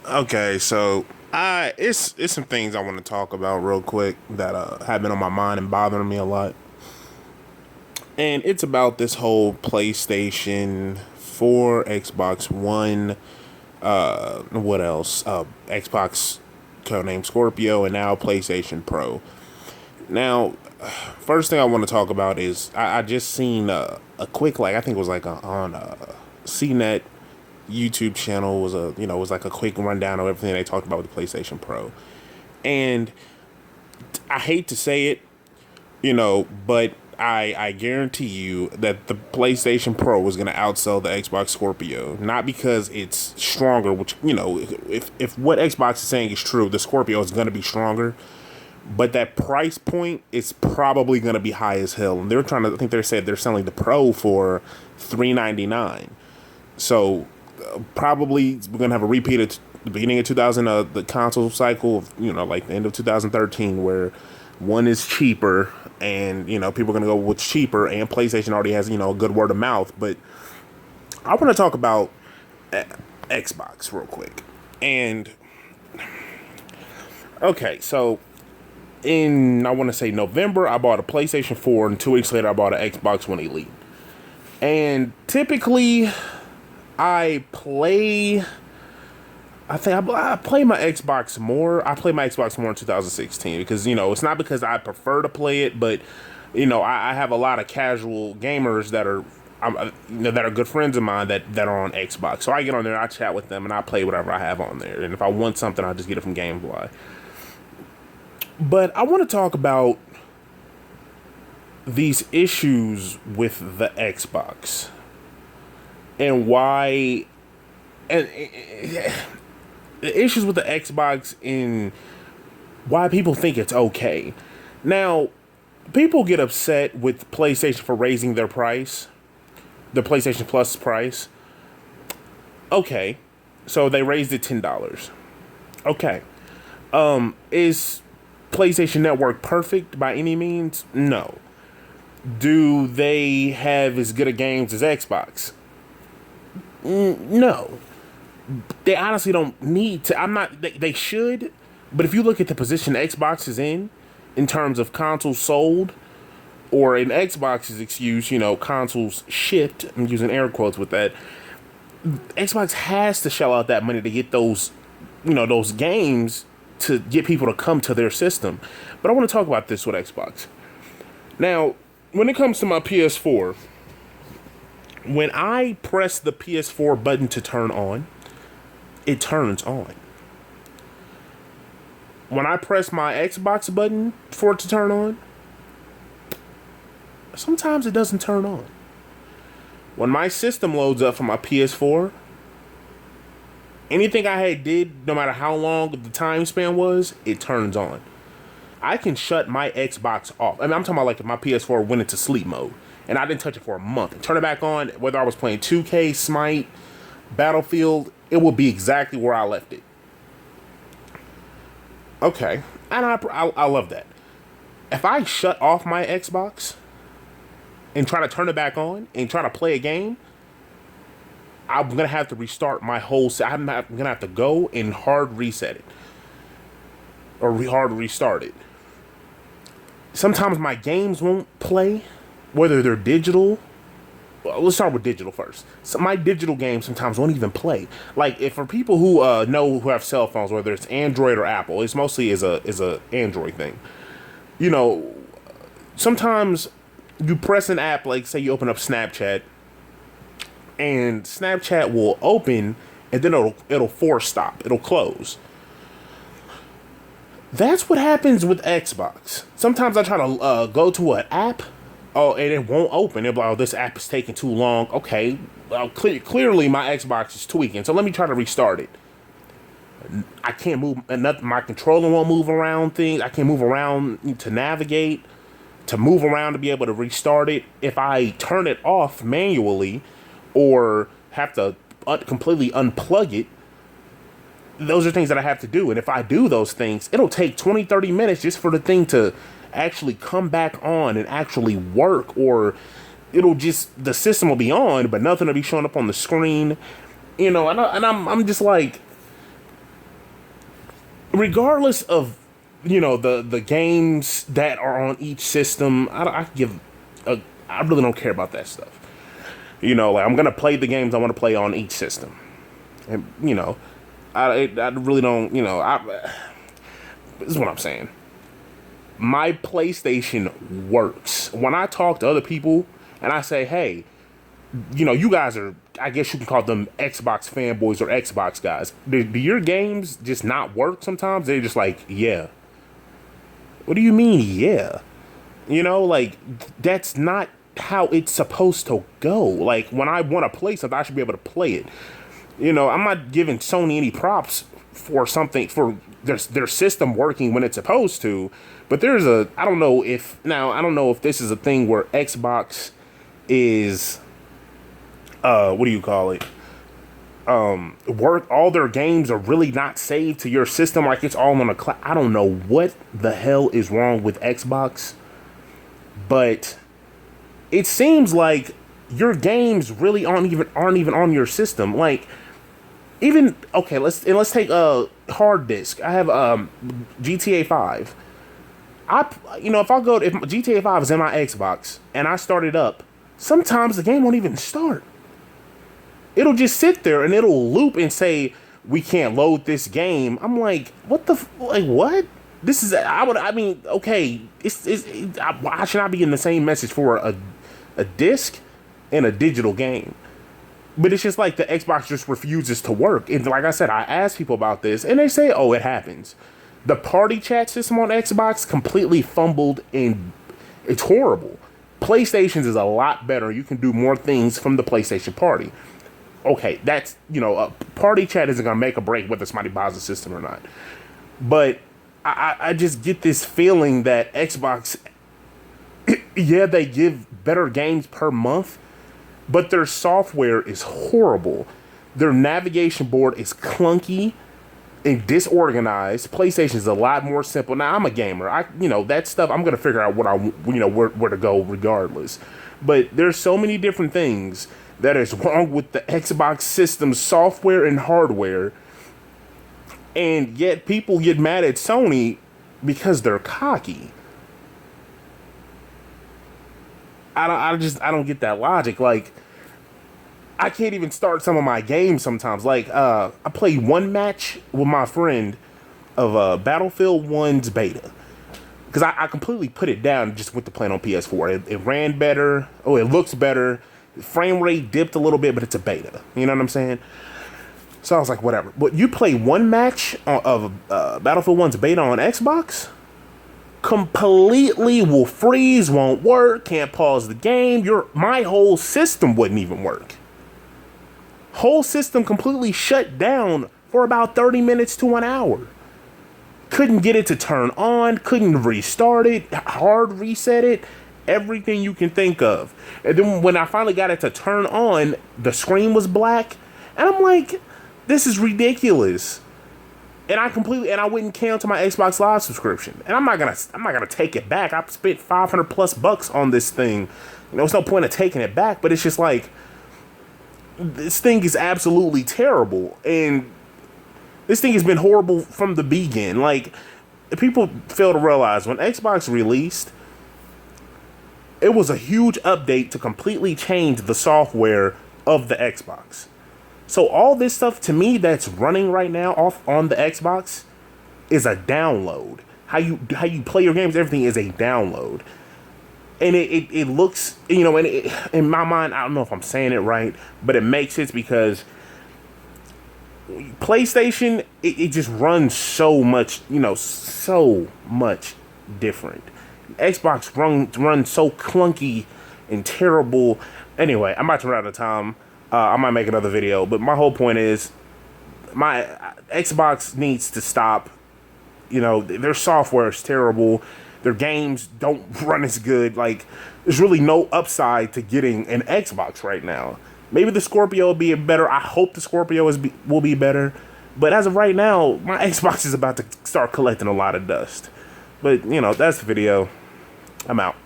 Okay, so it's some things I want to talk about real quick that have been on my mind and bothering me a lot. And it's about this whole PlayStation 4, Xbox One, what else? Xbox codename Scorpio, and now PlayStation Pro. Now, first thing I want to talk about is I just seen a quick, like, I think it was like on CNET YouTube channel, was was like a quick rundown of everything they talked about with the PlayStation Pro. And I hate to say it, but I guarantee you that the PlayStation Pro is going to outsell the Xbox Scorpio. Not because it's stronger, which, if what Xbox is saying is true, the Scorpio is going to be stronger. But that price point is probably going to be high as hell. And I think they said they're selling the Pro for $399. So probably we're going to have a repeat at the beginning of 2000, the console cycle, like the end of 2013, where one is cheaper and, people are going to go with cheaper, and PlayStation already has, a good word of mouth. But I want to talk about Xbox real quick. And, okay, so I want to say November, I bought a PlayStation 4, and 2 weeks later, I bought an Xbox One Elite. And typically, I play. I think I play my Xbox more. I play my Xbox more in 2016 because it's not because I prefer to play it, but I have a lot of casual gamers that are that are good friends of mine that are on Xbox. So I get on there, I chat with them, and I play whatever I have on there. And if I want something, I just get it from Gamefly. But I want to talk about these issues with the Xbox and why, and the issues with the Xbox and why people think it's okay. Now, people get upset with PlayStation for raising their price, the PlayStation Plus price. Okay, so they raised it $10. Okay, is PlayStation Network perfect by any means? No. Do they have as good a games as Xbox? No. They honestly don't need to. I'm not. They should, but if you look at the position Xbox is in terms of consoles sold, or in Xbox's excuse, consoles shipped. I'm using air quotes with that. Xbox has to shell out that money to get those, those games to get people to come to their system. But I want to talk about this with Xbox. Now, when it comes to my PS4, when I press the PS4 button to turn on, it turns on. When I press my Xbox button for it to turn on, sometimes it doesn't turn on. When my system loads up for my PS4, anything I had did, no matter how long the time span was, it turns on. I can shut my Xbox off. I mean, I'm talking about like if my PS4 went into sleep mode and I didn't touch it for a month and turn it back on, whether I was playing 2K, Smite, Battlefield, it will be exactly where I left it. Okay, and I love that. If I shut off my Xbox and try to turn it back on and try to play a game, I'm gonna have to restart my whole. I'm gonna have to go and hard reset it or hard restart it. Sometimes my games won't play, whether they're digital. Well, let's start with digital first. So my digital games sometimes won't even play. Like if for people who who have cell phones, whether it's Android or Apple, it's mostly is a Android thing. You know, sometimes you press an app, like say you open up Snapchat, and Snapchat will open, and then it'll force stop. It'll close. That's what happens with Xbox. Sometimes I try to go to an app, oh, and it won't open. It'll be like, oh, this app is taking too long. Okay, well, clearly my Xbox is tweaking, so let me try to restart it. I can't move, my controller won't move around things. I can't move around to navigate, to move around to be able to restart it. If I turn it off manually or have to completely unplug it, those are things that I have to do. And if I do those things, it'll take 20, 30 minutes just for the thing to actually come back on and actually work. Or it'll just, the system will be on, but nothing will be showing up on the screen. And I'm just like, regardless of, you know, the games that are on each system, I really don't care about that stuff. You know, like, I'm gonna play the games I want to play on each system, and you know, I really don't. You know, this is what I'm saying. My PlayStation works. When I talk to other people and I say, hey, you know, you guys are, I guess you can call them Xbox fanboys or Xbox guys. Do your games just not work sometimes? They're just like, yeah. What do you mean, yeah? You know, like, that's not how it's supposed to go. Like, when I want to play something, I should be able to play it. You know, I'm not giving Sony any props for something, for their system working when it's supposed to. But there's I don't know if this is a thing where Xbox is, what do you call it? All their games are really not saved to your system, like it's all on a cloud. I don't know what the hell is wrong with Xbox, but it seems like your games really aren't even on your system. Like, even, okay, let's take a hard disk. I have GTA 5. If GTA 5 is in my Xbox and I start it up, sometimes the game won't even start. It'll just sit there and it'll loop and say, we can't load this game. I'm like, what what? This is, okay, I should not be getting the same message for a disc and a digital game. But it's just like the Xbox just refuses to work. And like I said, I asked people about this and they say, oh, it happens. The party chat system on Xbox completely fumbled, and it's horrible. PlayStation's is a lot better. You can do more things from the PlayStation Party. Okay, that's, a party chat isn't going to make or break whether somebody buys the system or not. But I just get this feeling that Xbox, yeah, they give better games per month, but their software is horrible. Their navigation board is clunky and disorganized. PlayStation is a lot more simple. Now, I'm a gamer. That stuff, I'm going to figure out where to go regardless. But there's so many different things that is wrong with the Xbox system software and hardware. And yet people get mad at Sony because they're cocky. I don't get that logic. Like, I can't even start some of my games sometimes. Like, I played one match with my friend of Battlefield 1's beta. Because I completely put it down and just went to play it on PS4. It ran better. Oh, it looks better. The frame rate dipped a little bit, but it's a beta. You know what I'm saying? So I was like, whatever. But you play one match of Battlefield 1's beta on Xbox, completely will freeze, won't work, can't pause the game. My whole system wouldn't even work. Whole system completely shut down for about 30 minutes to an hour. Couldn't get it to turn on, couldn't restart it, hard reset it, everything you can think of. And then when I finally got it to turn on, the screen was black, and I'm like, this is ridiculous. And I wouldn't cancel my Xbox Live subscription. And I'm not gonna take it back. I spent $500+ on this thing. There's no point of taking it back, but it's just like, this thing is absolutely terrible, and this thing has been horrible from the beginning. Like, people fail to realize when Xbox released, it was a huge update to completely change the software of the Xbox. So all this stuff, to me, that's running right now off on the Xbox is a download. How you play your games, everything is a download. And it looks, in my mind, I don't know if I'm saying it right, but it makes sense because PlayStation, it just runs so much, so much different. Xbox runs so clunky and terrible. Anyway, I'm about to run out of time. I might make another video, but my whole point is, my Xbox needs to stop. Their software is terrible. Their games don't run as good. Like, there's really no upside to getting an Xbox right now. Maybe the Scorpio will be better. I hope the Scorpio will be better. But as of right now, my Xbox is about to start collecting a lot of dust. But, that's the video. I'm out.